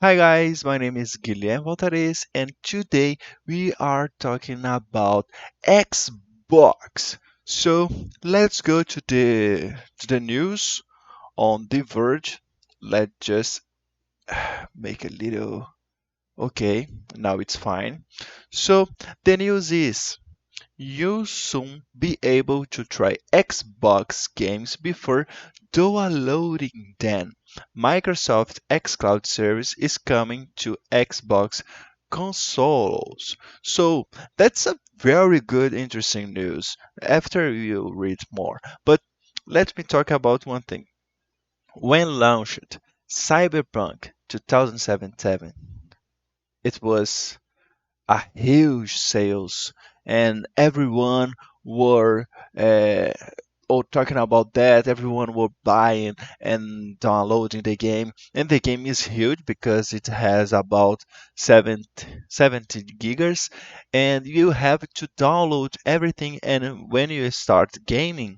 Hi guys, my name is Guilherme Valtares and today we are talking about Xbox. So let's go to the news on The Verge. Let's just make a little okay, now it's fine. So the news is you'll soon be able to try Xbox games before downloading them. Microsoft xCloud service is coming to Xbox consoles. So that's a very good, interesting news after you read more. But let me talk about one thing. When launched, Cyberpunk 2077, it was a huge sales and everyone were uh, talking about that. Everyone were buying and downloading the game, and the game is huge because it has about 70 gigas, and you have to download everything. And when you start gaming,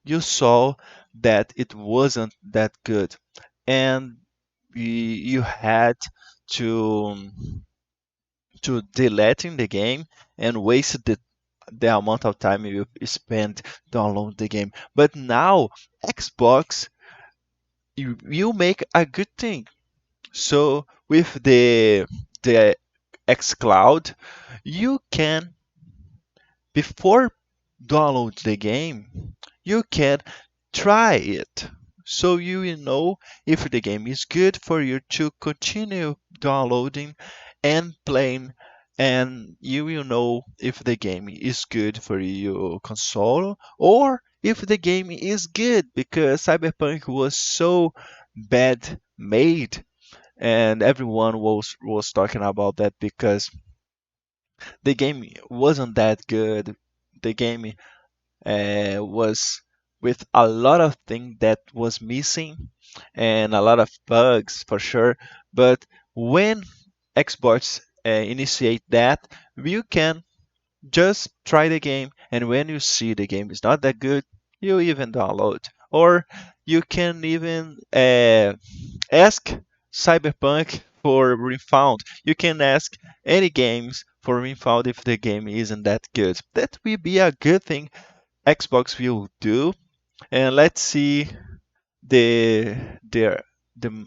you saw that it wasn't that good, and you had to deleting the game and waste the amount of time you spend downloading the game. But now Xbox, you make a good thing. So with the xCloud, you can before download the game, you can try it. So you will know if the game is good for you to continue downloading and playing, and you will know if the game is good for your console or if the game is good because Cyberpunk was so bad made and everyone was talking about that because the game wasn't that good. The game was with a lot of things that was missing and a lot of bugs for sure. But when Xbox initiate that, you can just try the game, and when you see the game is not that good, you even download, or you can even ask Cyberpunk for refund. You can ask any games for refund if the game isn't that good. That will be a good thing Xbox will do. And let's see the the the,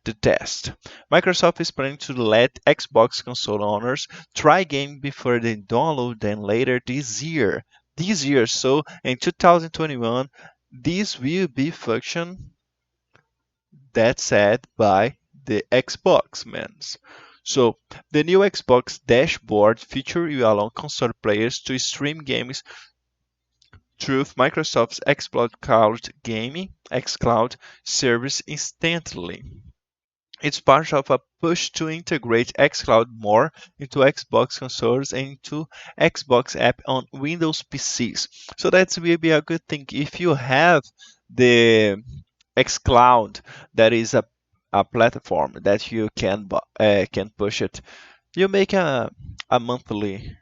the test. Microsoft is planning to let Xbox console owners try game before they download them later this year. This year, so in 2021, this will be function that's set by the Xbox mans. So the new Xbox dashboard feature will allow console players to stream games through Microsoft's xCloud service instantly. It's part of a push to integrate xCloud more into Xbox consoles and into Xbox app on Windows PCs. So that will be a good thing. If you have the xCloud, that is a platform that you can push it. You make a monthly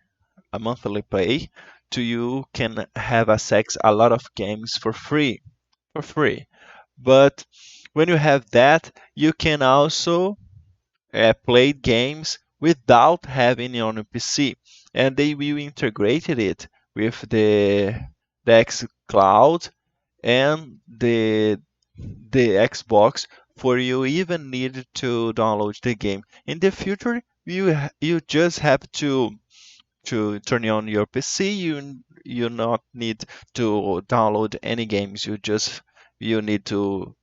pay to you can have access a lot of games for free. But when you have that, you can also play games without having it on a PC, and they will integrate it with the xCloud and the Xbox for you even need to download the game. In the future, you just have to turn on your PC. You not need to download any games. You need to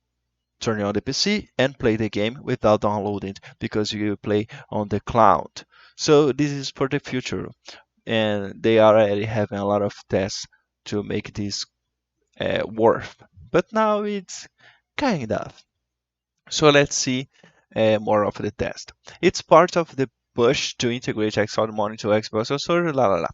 turn on the PC and play the game without downloading because you play on the cloud. So this is for the future, and they are already having a lot of tests to make this worth. But now it's kind of. So let's see more of the test. It's part of the push to integrate xCloud Monitor to Xbox Console. La la la.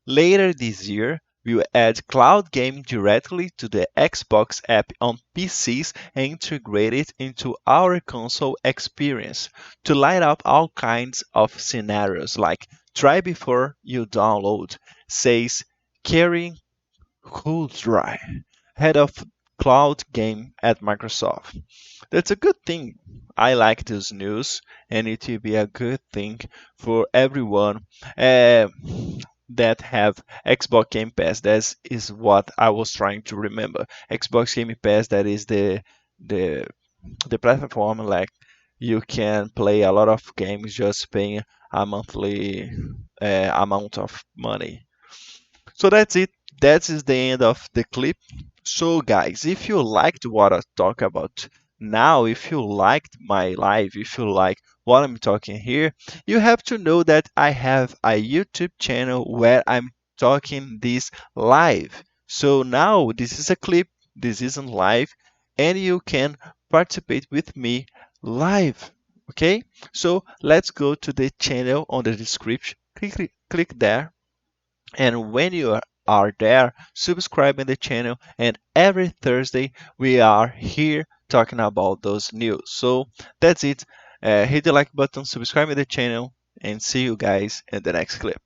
Later this year, we'll add cloud gaming directly to the Xbox app on PCs and integrate it into our console experience to light up all kinds of scenarios like try before you download, says Karen Kudry, head of cloud game at Microsoft. That's a good thing. I like this news, and it will be a good thing for everyone uh, that have Xbox Game Pass. That is what I was trying to remember. Xbox Game Pass. That is the the platform like you can play a lot of games just paying a monthly amount of money. So that's it. That is the end of the clip. So guys, if you liked what I talk about now, if you liked my live, if you like what I'm talking here, you have to know that I have a YouTube channel where I'm talking this live. So now this is a clip, this isn't live, and you can participate with me live. Okay? So let's go to the channel on the description. Click there, and when you are there, subscribe in the channel. And every Thursday, we are here talking about those news. So that's it. Hit the like button, subscribe in the channel, and see you guys in the next clip.